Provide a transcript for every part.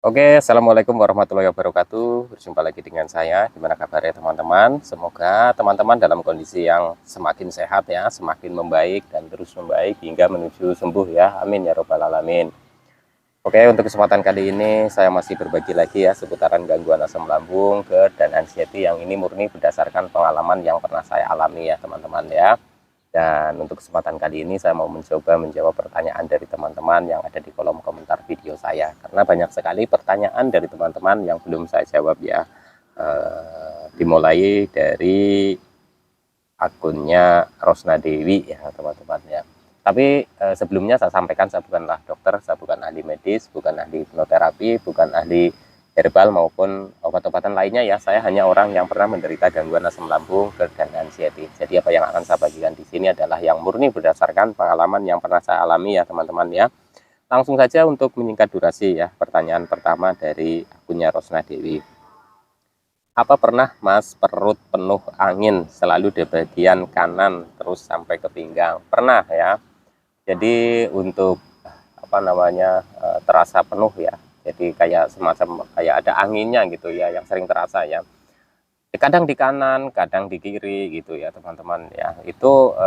Oke, assalamualaikum warahmatullahi wabarakatuh. Berjumpa lagi dengan saya. Gimana kabarnya teman-teman? Semoga teman-teman dalam kondisi yang semakin sehat ya, semakin membaik dan terus membaik hingga menuju sembuh ya. Amin ya robbal alamin. Oke, untuk kesempatan kali ini saya masih berbagi lagi ya seputaran gangguan asam lambung, GERD, dan anxiety yang ini murni berdasarkan pengalaman yang pernah saya alami ya teman-teman ya. Dan untuk kesempatan kali ini saya mau mencoba menjawab pertanyaan dari teman-teman yang ada di kolom komentar video saya. Karena banyak sekali pertanyaan dari teman-teman yang belum saya jawab ya. Dimulai dari akunnya Rosna Dewi ya teman-teman ya. Tapi sebelumnya saya sampaikan saya bukanlah dokter, saya bukan ahli medis, bukan ahli hipnoterapi, bukan ahli herbal maupun obat-obatan lainnya ya. Saya hanya orang yang pernah menderita gangguan asam lambung, GERD, dan anxiety. Jadi apa yang akan saya bagikan di sini adalah yang murni berdasarkan pengalaman yang pernah saya alami ya teman-teman ya. Langsung saja untuk menyingkat durasi ya. Pertanyaan pertama dari akunnya Rosna Dewi. Apa pernah Mas perut penuh angin selalu di bagian kanan terus sampai ke pinggang? Pernah ya. Jadi untuk apa namanya terasa penuh ya. Jadi kayak semacam kayak ada anginnya gitu ya yang sering terasa ya. Kadang di kanan, kadang di kiri gitu ya teman-teman ya. Itu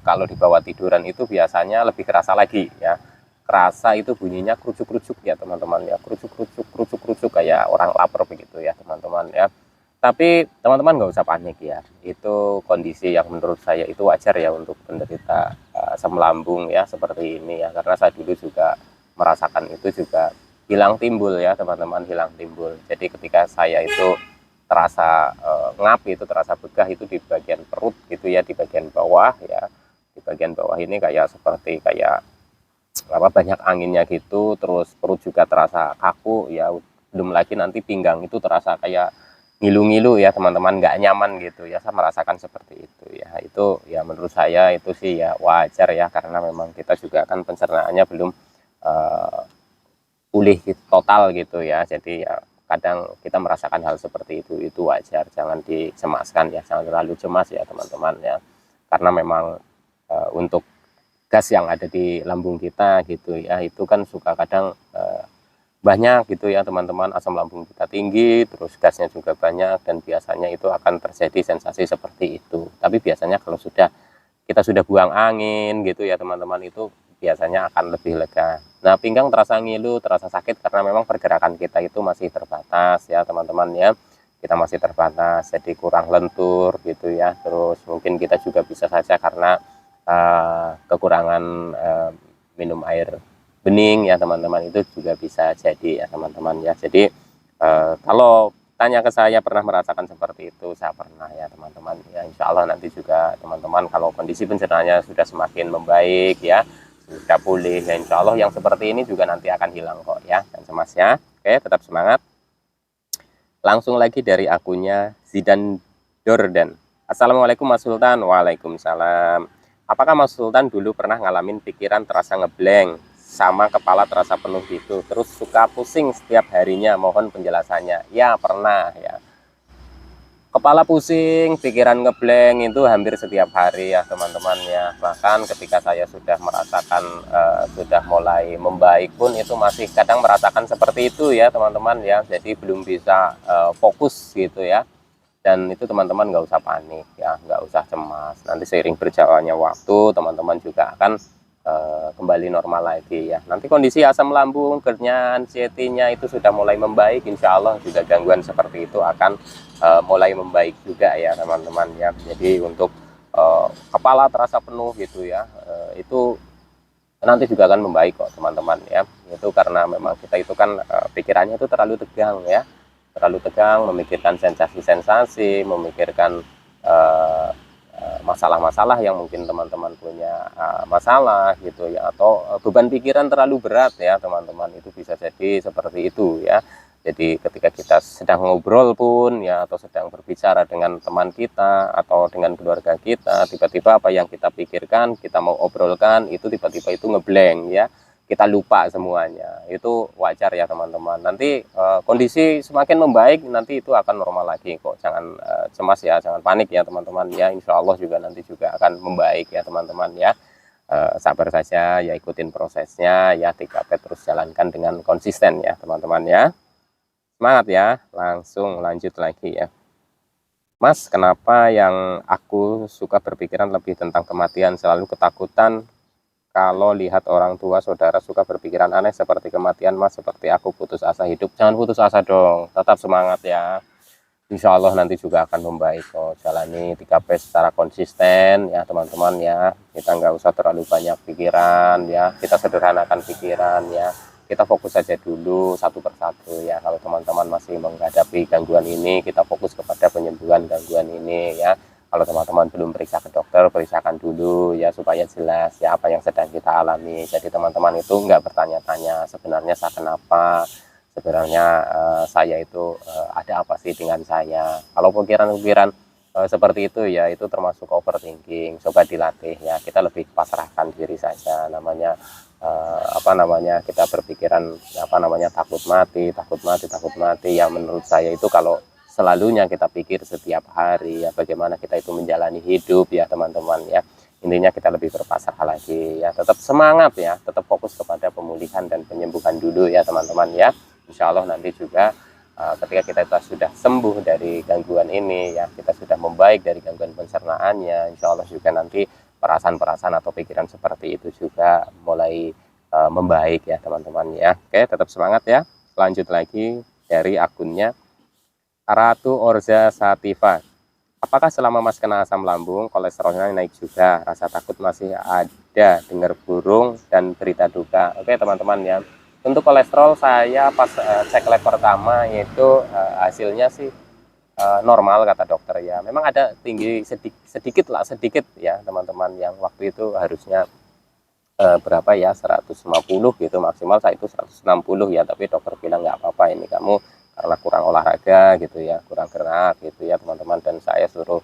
kalau di bawah tiduran itu biasanya lebih kerasa lagi ya. Kerasa itu bunyinya kerucuk-kerucuk ya teman-teman ya. Kerucuk-kerucuk, kerucuk-kerucuk kayak orang lapar begitu ya teman-teman ya. Tapi teman-teman nggak usah panik ya. Itu kondisi yang menurut saya itu wajar ya untuk penderita asam lambung ya seperti ini ya. Karena saya dulu juga merasakan itu juga hilang timbul ya teman-teman, hilang timbul. Jadi ketika saya itu terasa ngap itu, terasa begah itu di bagian perut gitu ya, di bagian bawah ya. Di bagian bawah ini kayak seperti kayak apa banyak anginnya gitu, terus perut juga terasa kaku ya. Belum lagi nanti pinggang itu terasa kayak ngilu-ngilu ya teman-teman, nggak nyaman gitu ya. Saya merasakan seperti itu ya. Itu ya menurut saya itu sih ya wajar ya, karena memang kita juga kan pencernaannya belum uh, pulih total gitu ya. Jadi ya kadang kita merasakan hal seperti itu wajar, jangan dicemaskan ya, jangan terlalu cemas ya teman-teman ya. Karena memang untuk gas yang ada di lambung kita gitu ya, itu kan suka kadang banyak gitu ya teman-teman, asam lambung kita tinggi, terus gasnya juga banyak, dan biasanya itu akan terjadi sensasi seperti itu. Tapi biasanya kalau kita sudah buang angin gitu ya teman-teman, itu biasanya akan lebih lega. Nah, pinggang terasa ngilu, terasa sakit karena memang pergerakan kita itu masih terbatas ya teman-teman ya. Kita masih terbatas, jadi kurang lentur gitu ya. Terus mungkin kita juga bisa saja karena kekurangan minum air bening ya teman-teman, itu juga bisa jadi ya teman-teman ya. Jadi kalau tanya ke saya pernah merasakan seperti itu, saya pernah ya teman-teman ya. Insya Allah nanti juga teman-teman kalau kondisi pencernaannya sudah semakin membaik ya, sudah pulih ya, insya Allah yang seperti ini juga nanti akan hilang kok ya, dan cemas ya. Oke, tetap semangat. Langsung lagi dari akunnya Zidan Jordan. Assalamualaikum Mas Sultan. Waalaikumsalam. Apakah Mas Sultan dulu pernah ngalamin pikiran terasa ngeblank sama kepala terasa penuh gitu, terus suka pusing setiap harinya? Mohon penjelasannya. Ya pernah ya. Kepala pusing, pikiran ngeblank itu hampir setiap hari ya teman-teman ya. Bahkan ketika saya sudah merasakan sudah mulai membaik pun itu masih kadang merasakan seperti itu ya teman-teman ya. Jadi belum bisa fokus gitu ya. Dan itu teman-teman nggak usah panik ya, nggak usah cemas. Nanti seiring berjalannya waktu teman-teman juga akan kembali normal lagi ya. Nanti kondisi asam lambung, GERD-nya, anxiety-nya itu sudah mulai membaik, insya Allah juga gangguan seperti itu akan mulai membaik juga ya teman-teman ya. Jadi untuk kepala terasa penuh gitu ya, itu nanti juga akan membaik kok teman-teman ya. Itu karena memang kita itu kan pikirannya itu terlalu tegang ya, terlalu tegang, memikirkan sensasi-sensasi, memikirkan masalah-masalah yang mungkin teman-teman punya masalah gitu ya, atau beban pikiran terlalu berat ya teman-teman, itu bisa jadi seperti itu ya. Jadi ketika kita sedang ngobrol pun ya, atau sedang berbicara dengan teman kita atau dengan keluarga kita, tiba-tiba apa yang kita pikirkan, kita mau obrolkan, itu tiba-tiba itu ngeblank ya, kita lupa semuanya. Itu wajar ya teman-teman. Nanti kondisi semakin membaik, nanti itu akan normal lagi kok. Jangan cemas ya, jangan panik ya teman-teman ya. Insya Allah juga nanti juga akan membaik ya teman-teman ya. sabar saja ya, ikutin prosesnya ya, 3P terus jalankan dengan konsisten ya teman-teman ya. Semangat ya, langsung lanjut lagi ya. Mas, kenapa yang aku suka berpikiran lebih tentang kematian, selalu ketakutan kalau lihat orang tua saudara suka berpikiran aneh seperti kematian, Mas, seperti aku putus asa hidup. Jangan putus asa dong, tetap semangat ya. Insya Allah nanti juga akan membaik kok. Jalani 3P secara konsisten ya teman-teman ya. Kita nggak usah terlalu banyak pikiran ya. Kita sederhanakan pikiran ya. Kita fokus saja dulu satu persatu ya. Kalau teman-teman masih menghadapi gangguan ini, kita fokus kepada penyembuhan gangguan ini ya. Kalau teman-teman belum periksa ke dokter, periksakan dulu ya supaya jelas ya apa yang sedang kita alami. Jadi teman-teman itu nggak bertanya-tanya sebenarnya saya kenapa, sebenarnya saya itu ada apa sih dengan saya. Kalau pikiran-pikiran seperti itu ya, itu termasuk overthinking. Coba dilatih ya, kita lebih pasrahkan diri saja. Namanya apa namanya, kita berpikiran apa namanya, takut mati, takut mati, takut mati ya. Menurut saya itu kalau selalunya kita pikir setiap hari ya, bagaimana kita itu menjalani hidup ya teman-teman ya. Intinya kita lebih berpasrah lagi ya, tetap semangat ya, tetap fokus kepada pemulihan dan penyembuhan dulu ya teman-teman ya. Insya Allah nanti juga ketika kita sudah sembuh dari gangguan ini ya, kita sudah membaik dari gangguan pencernaannya, insya Allah juga nanti perasaan-perasaan atau pikiran seperti itu juga mulai membaik ya teman-teman ya. Oke, tetap semangat ya. Lanjut lagi dari akunnya Ratu Orza Sativa. Apakah selama Mas kena asam lambung, kolesterolnya naik juga, rasa takut masih ada, dengar burung dan berita duka? Oke teman-teman ya. Untuk kolesterol saya pas cek lab pertama itu hasilnya sih normal kata dokter ya. Memang ada tinggi sedikit ya teman-teman, yang waktu itu harusnya berapa ya, 150 gitu, maksimal saya itu 160 ya, tapi dokter bilang nggak apa-apa, ini kamu karena kurang olahraga gitu ya, kurang gerak gitu ya teman-teman, dan saya suruh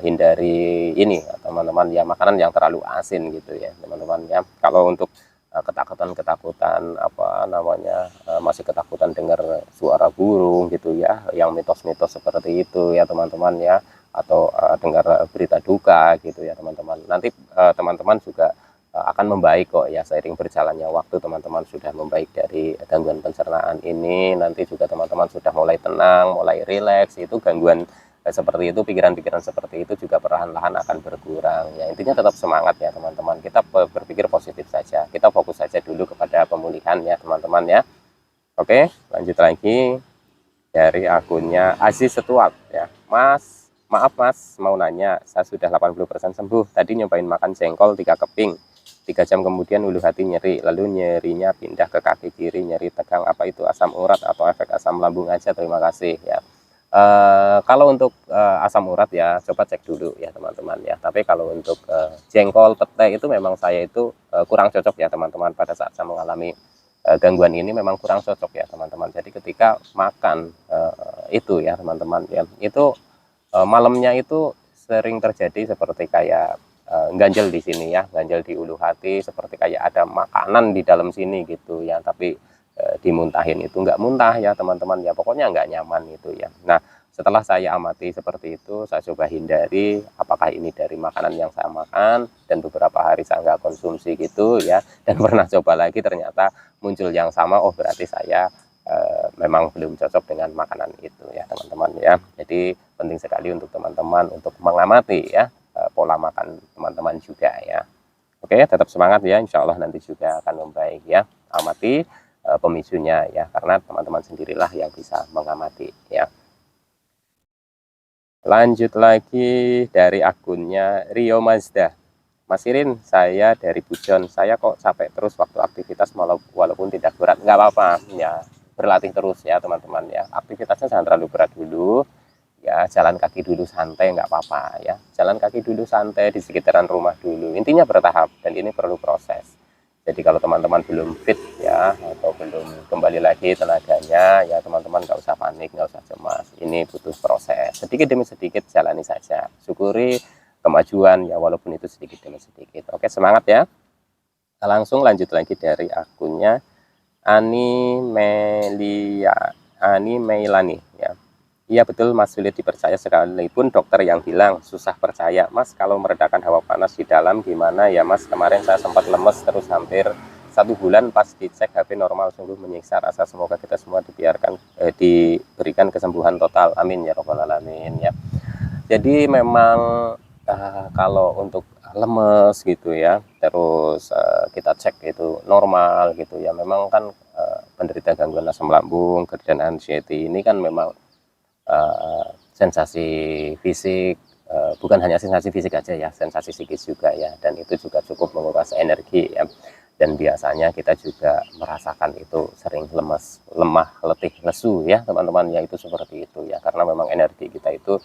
hindari ini teman-teman ya, makanan yang terlalu asin gitu ya teman-teman ya. Kalau untuk ketakutan apa namanya, masih ketakutan dengar suara burung gitu ya, yang mitos-mitos seperti itu ya teman-teman ya, atau dengar berita duka gitu ya teman-teman. Nanti teman-teman juga akan membaik kok ya, seiring berjalannya waktu teman-teman sudah membaik dari gangguan pencernaan ini, nanti juga teman-teman sudah mulai tenang, mulai rileks, itu gangguan seperti itu, pikiran-pikiran seperti itu juga perlahan-lahan akan berkurang ya. Intinya tetap semangat ya teman-teman, kita berpikir positif saja, kita fokus saja dulu kepada pemulihan ya teman-teman ya. Oke, lanjut lagi dari akunnya Aziz Setuap ya. Mas, maaf Mas, mau nanya, saya sudah 80% sembuh, tadi nyobain makan jengkol 3 keping, 3 jam kemudian ulu hati nyeri, lalu nyerinya pindah ke kaki kiri, nyeri tegang, apa itu asam urat atau efek asam lambung aja? Terima kasih ya. Kalau untuk asam urat ya coba cek dulu ya teman-teman ya. Tapi kalau untuk jengkol, pete itu memang saya itu kurang cocok ya teman-teman. Pada saat saya mengalami gangguan ini memang kurang cocok ya teman-teman. Jadi ketika makan itu ya teman-teman ya, itu malamnya itu sering terjadi seperti kayak ganjel di sini ya, ganjel di ulu hati, seperti kayak ada makanan di dalam sini gitu ya, tapi dimuntahin itu nggak muntah ya teman-teman ya, pokoknya nggak nyaman itu ya. Nah, setelah saya amati seperti itu, saya coba hindari apakah ini dari makanan yang saya makan, dan beberapa hari saya nggak konsumsi gitu ya, dan pernah coba lagi ternyata muncul yang sama, oh berarti saya memang belum cocok dengan makanan itu ya teman-teman ya. Jadi penting sekali untuk teman-teman untuk mengamati ya pola makan teman-teman juga ya. Oke, tetap semangat ya, insya Allah nanti juga akan membaik ya. Amati pemicunya ya, karena teman-teman sendirilah yang bisa mengamati ya. Lanjut lagi dari akunnya Rio Mazda. Mas Irin, saya dari Bujon, saya kok capek terus waktu aktivitas walaupun tidak berat. Nggak apa-apa ya, berlatih terus ya teman-teman ya. Aktivitasnya jangan terlalu berat dulu ya, jalan kaki dulu santai, nggak apa-apa ya. Jalan kaki dulu santai di sekitaran rumah dulu, intinya bertahap, dan ini perlu proses. Jadi kalau teman-teman belum fit ya, atau belum kembali lagi tenaganya ya, teman-teman nggak usah panik, nggak usah cemas, ini butuh proses, sedikit demi sedikit jalani saja, syukuri kemajuan ya, walaupun itu sedikit demi sedikit. Oke, semangat ya. Langsung lanjut lagi dari akunnya Ani Melia, Ani Meilani ya. Iya betul Mas, sulit dipercaya sekalipun dokter yang bilang susah percaya. Mas, kalau meredakan hawa panas di dalam gimana ya Mas? Kemarin saya sempat lemes terus hampir 1 bulan, pas dicek HB normal, sungguh menyiksa rasa. Semoga kita semua diberikan kesembuhan total. Amin ya robbal alamin ya. Jadi memang kalau untuk lemes gitu ya, terus kita cek itu normal gitu ya. Memang kan penderita gangguan asam lambung, dan anxiety ini kan memang sensasi fisik, bukan hanya sensasi fisik aja ya, sensasi psikis juga ya, dan itu juga cukup menguras energi ya. Dan biasanya kita juga merasakan itu sering lemas, lemah, letih, lesu ya teman-teman ya, itu seperti itu ya, karena memang energi kita itu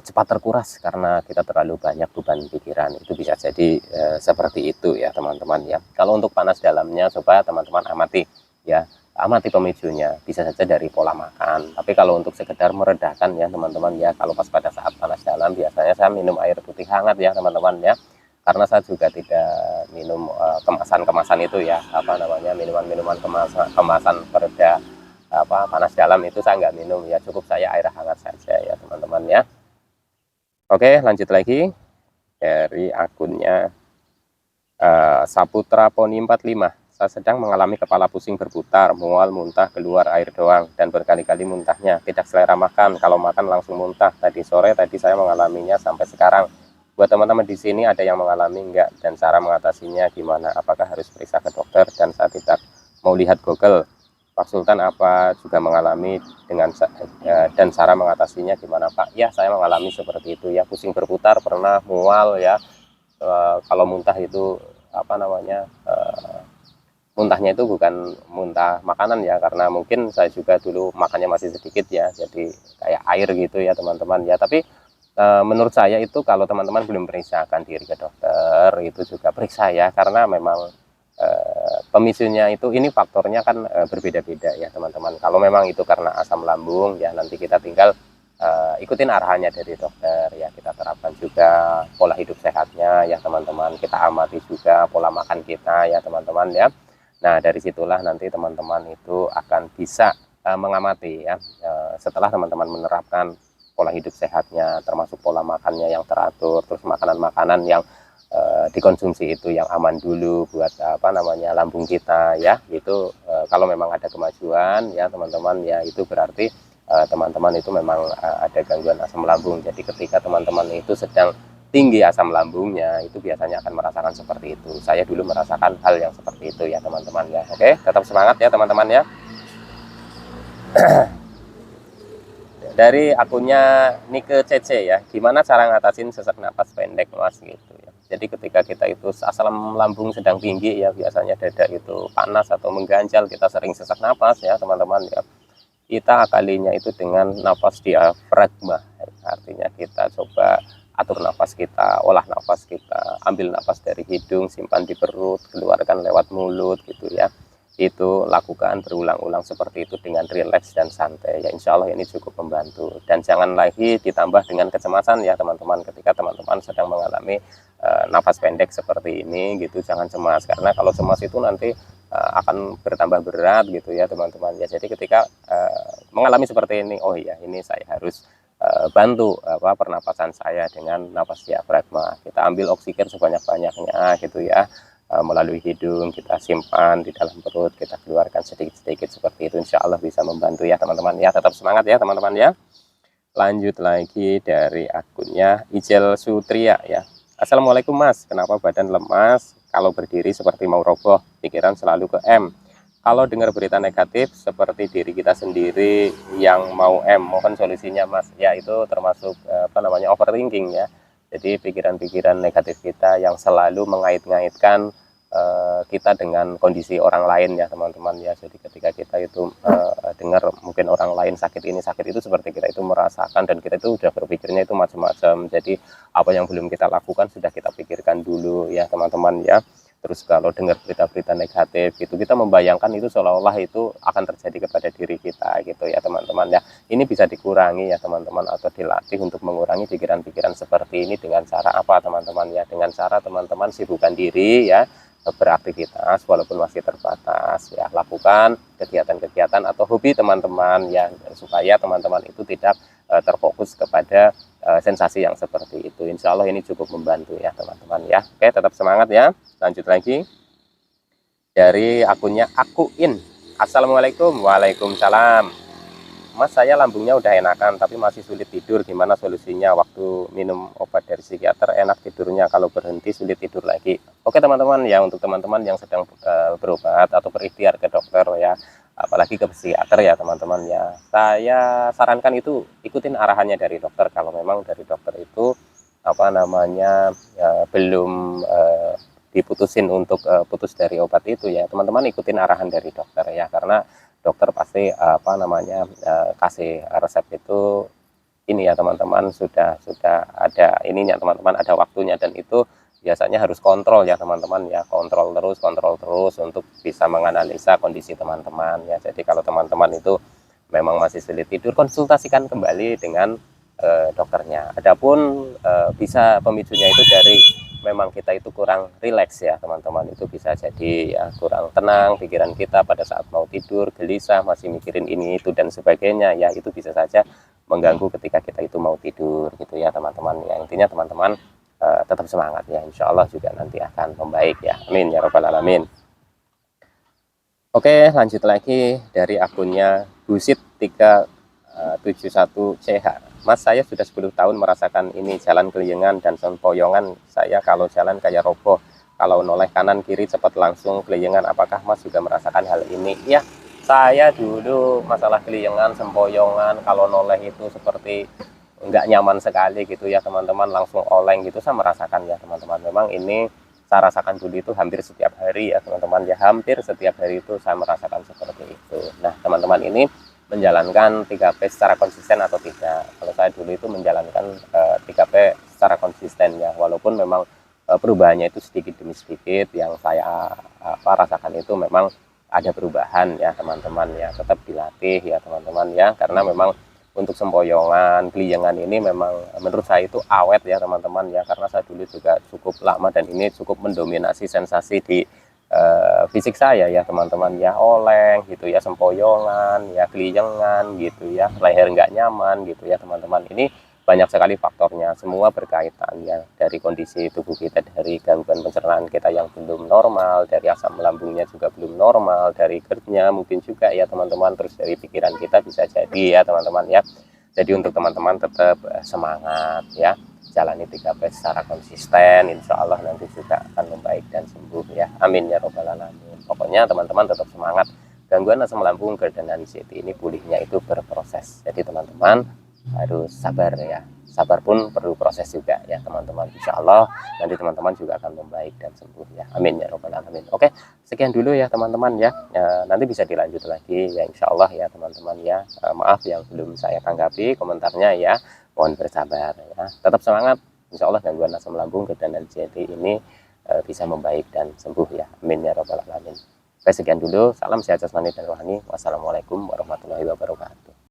cepat terkuras karena kita terlalu banyak beban pikiran. Itu bisa jadi seperti itu ya teman-teman ya. Kalau untuk panas dalamnya, coba teman-teman amati ya, amati pemicunya, bisa saja dari pola makan. Tapi kalau untuk sekedar meredakan ya teman-teman ya, kalau pas pada saat panas dalam biasanya saya minum air putih hangat ya teman-teman ya, karena saya juga tidak minum kemasan-kemasan itu ya, apa namanya, minuman-minuman kemasan pereda panas dalam itu saya nggak minum ya, cukup saya air hangat saja ya teman-teman ya. Oke, lanjut lagi dari akunnya Saputra Poni 45. Saya sedang mengalami kepala pusing berputar, mual, muntah, keluar air doang, dan berkali-kali muntahnya. Tidak selera makan, kalau makan langsung muntah. Tadi sore tadi saya mengalaminya sampai sekarang. Buat teman-teman di sini ada yang mengalami enggak, dan cara mengatasinya gimana? Apakah harus periksa ke dokter? Dan saya tidak mau lihat Google. Pak Sultan apa juga mengalami dan cara mengatasinya gimana Pak? Ya, saya mengalami seperti itu ya, pusing berputar, pernah mual ya. Kalau muntah itu apa namanya? Muntahnya itu bukan muntah makanan ya, karena mungkin saya juga dulu makannya masih sedikit ya, jadi kayak air gitu ya teman-teman ya. Tapi menurut saya itu kalau teman-teman belum periksakan diri ke dokter, itu juga periksa ya, karena memang pemicunya itu, ini faktornya kan berbeda-beda ya teman-teman. Kalau memang itu karena asam lambung ya, nanti kita tinggal ikutin arahannya dari dokter ya, kita terapkan juga pola hidup sehatnya ya teman-teman, kita amati juga pola makan kita ya teman-teman ya. Nah, dari situlah nanti teman-teman itu akan bisa mengamati ya, setelah teman-teman menerapkan pola hidup sehatnya, termasuk pola makannya yang teratur, terus makanan-makanan yang dikonsumsi itu yang aman dulu buat apa namanya lambung kita ya. Itu kalau memang ada kemajuan ya teman-teman ya, itu berarti teman-teman itu memang ada gangguan asam lambung. Jadi ketika teman-teman itu sedang tinggi asam lambungnya, itu biasanya akan merasakan seperti itu. Saya dulu merasakan hal yang seperti itu ya teman-teman ya. Oke, tetap semangat ya teman-teman ya. Dari akunnya Nike CC ya, gimana cara ngatasin sesak napas pendek Mas gitu ya. Jadi ketika kita itu asam lambung sedang tinggi ya, biasanya dada itu panas atau mengganjal, kita sering sesak napas ya teman-teman ya. Kita akalinya itu dengan nafas diafragma, artinya kita coba atur nafas kita, olah nafas kita, ambil nafas dari hidung, simpan di perut, keluarkan lewat mulut gitu ya. Itu lakukan berulang-ulang seperti itu dengan rileks dan santai ya, insya Allah ini cukup membantu. Dan jangan lagi ditambah dengan kecemasan ya teman-teman, ketika teman-teman sedang mengalami nafas pendek seperti ini gitu, jangan cemas, karena kalau cemas itu nanti akan bertambah berat gitu ya teman-teman ya. Jadi ketika mengalami seperti ini, oh iya ini saya harus bantu pernapasan saya dengan nafas diafragma. Kita ambil oksigen sebanyak-banyaknya gitu ya, melalui hidung, kita simpan di dalam perut, kita keluarkan sedikit-sedikit seperti itu, insya Allah bisa membantu ya teman-teman ya. Tetap semangat ya teman-teman ya. Lanjut lagi dari akunnya Ijel Sutria ya. Assalamualaikum Mas, kenapa badan lemas, kalau berdiri seperti mau roboh, pikiran selalu ke M. Kalau dengar berita negatif seperti diri kita sendiri yang mau M, mohon solusinya Mas. Ya itu termasuk apa namanya overthinking ya. Jadi pikiran-pikiran negatif kita yang selalu mengait-ngaitkan kita dengan kondisi orang lain ya teman-teman ya. Jadi ketika kita itu dengar mungkin orang lain sakit ini sakit itu, seperti kita itu merasakan, dan kita itu udah berpikirnya itu macam-macam. Jadi apa yang belum kita lakukan sudah kita pikirkan dulu ya teman-teman ya. Terus kalau dengar berita-berita negatif itu, kita membayangkan itu seolah-olah itu akan terjadi kepada diri kita gitu ya teman-teman ya. Ini bisa dikurangi ya teman-teman, atau dilatih untuk mengurangi pikiran-pikiran seperti ini dengan cara apa teman-teman ya? Dengan cara teman-teman sibukkan diri ya, beraktivitas walaupun masih terbatas ya, lakukan kegiatan-kegiatan atau hobi teman-teman ya, supaya teman-teman itu tidak terfokus kepada sensasi yang seperti itu. Insya Allah ini cukup membantu ya teman-teman ya. Oke, tetap semangat ya. Lanjut lagi dari akunnya Akuin. Assalamualaikum. Waalaikumsalam. Mas, saya lambungnya udah enakan tapi masih sulit tidur, gimana solusinya? Waktu minum obat dari psikiater enak tidurnya, kalau berhenti sulit tidur lagi. Oke teman-teman ya, untuk teman-teman yang sedang berobat atau berikhtiar ke dokter ya, apalagi ke psikiater ya teman-teman ya, saya sarankan itu ikutin arahannya dari dokter. Kalau memang dari dokter itu apa namanya ya, belum diputusin untuk putus dari obat itu ya, teman-teman ikutin arahan dari dokter ya, karena dokter pasti apa namanya kasih resep itu ini ya teman-teman, sudah ada ininya teman-teman, ada waktunya, dan itu biasanya harus kontrol ya teman-teman ya, kontrol terus untuk bisa menganalisa kondisi teman-teman ya. Jadi kalau teman-teman itu memang masih sulit tidur, konsultasikan kembali dengan dokternya. Adapun bisa pemicunya itu dari memang kita itu kurang rileks ya teman-teman, itu bisa jadi ya kurang tenang pikiran kita pada saat mau tidur, gelisah, masih mikirin ini itu dan sebagainya ya, itu bisa saja mengganggu ketika kita itu mau tidur gitu ya teman-teman ya. Intinya teman-teman tetap semangat ya, insya Allah juga nanti akan membaik ya, amin ya robbal alamin. Oke, lanjut lagi dari akunnya Busit 371CH. Mas, saya sudah 10 tahun merasakan ini, jalan keliengan dan sempoyongan. Saya kalau jalan kayak roboh, kalau noleh kanan kiri cepat langsung keliengan. Apakah Mas juga merasakan hal ini? Ya, saya dulu masalah keliengan, sempoyongan, kalau noleh itu seperti nggak nyaman sekali gitu ya teman-teman, langsung oleng gitu, saya merasakan ya teman-teman. Memang ini saya rasakan dulu itu hampir setiap hari ya teman-teman ya, hampir setiap hari itu saya merasakan seperti itu. Nah teman-teman, ini menjalankan 3P secara konsisten atau tidak? Kalau saya dulu itu menjalankan 3P secara konsisten ya, walaupun memang perubahannya itu sedikit demi sedikit, yang saya rasakan itu memang ada perubahan ya teman-teman ya, tetap dilatih ya teman-teman ya, karena memang untuk sempoyongan, keliengan ini memang menurut saya itu awet ya teman-teman ya, karena saya dulu juga cukup lama dan ini cukup mendominasi sensasi di fisik saya ya teman-teman ya, oleng gitu ya, sempoyongan ya, keliengan gitu ya, leher nggak nyaman gitu ya teman-teman. Ini banyak sekali faktornya, semua berkaitan ya, dari kondisi tubuh kita, dari gangguan pencernaan kita yang belum normal, dari asam lambungnya juga belum normal, dari GERD-nya mungkin juga ya teman-teman, terus dari pikiran kita bisa jadi ya teman-teman ya. Jadi untuk teman-teman tetap semangat ya, jalani 3P secara konsisten, insya Allah nanti juga akan membaik dan sembuh ya, amin ya robbal alamin. Pokoknya teman-teman tetap semangat. Gangguan asam lambung, GERD dan anxiety ini pulihnya itu berproses, jadi teman-teman harus sabar ya, sabar pun perlu proses juga ya teman-teman. Insya Allah nanti teman-teman juga akan membaik dan sembuh ya, amin ya robbal alamin. Oke, sekian dulu ya teman-teman ya, nanti bisa dilanjut lagi ya insya Allah ya teman-teman ya. Maaf yang belum saya tanggapi komentarnya ya, mohon bersabar ya, tetap semangat. Insya Allah gangguan asam lambung, GERD dan anxiety ini bisa membaik dan sembuh ya, amin ya robbal alamin. Oke, sekian dulu, salam sehat jasmani dan rohani. Wassalamualaikum warahmatullahi wabarakatuh.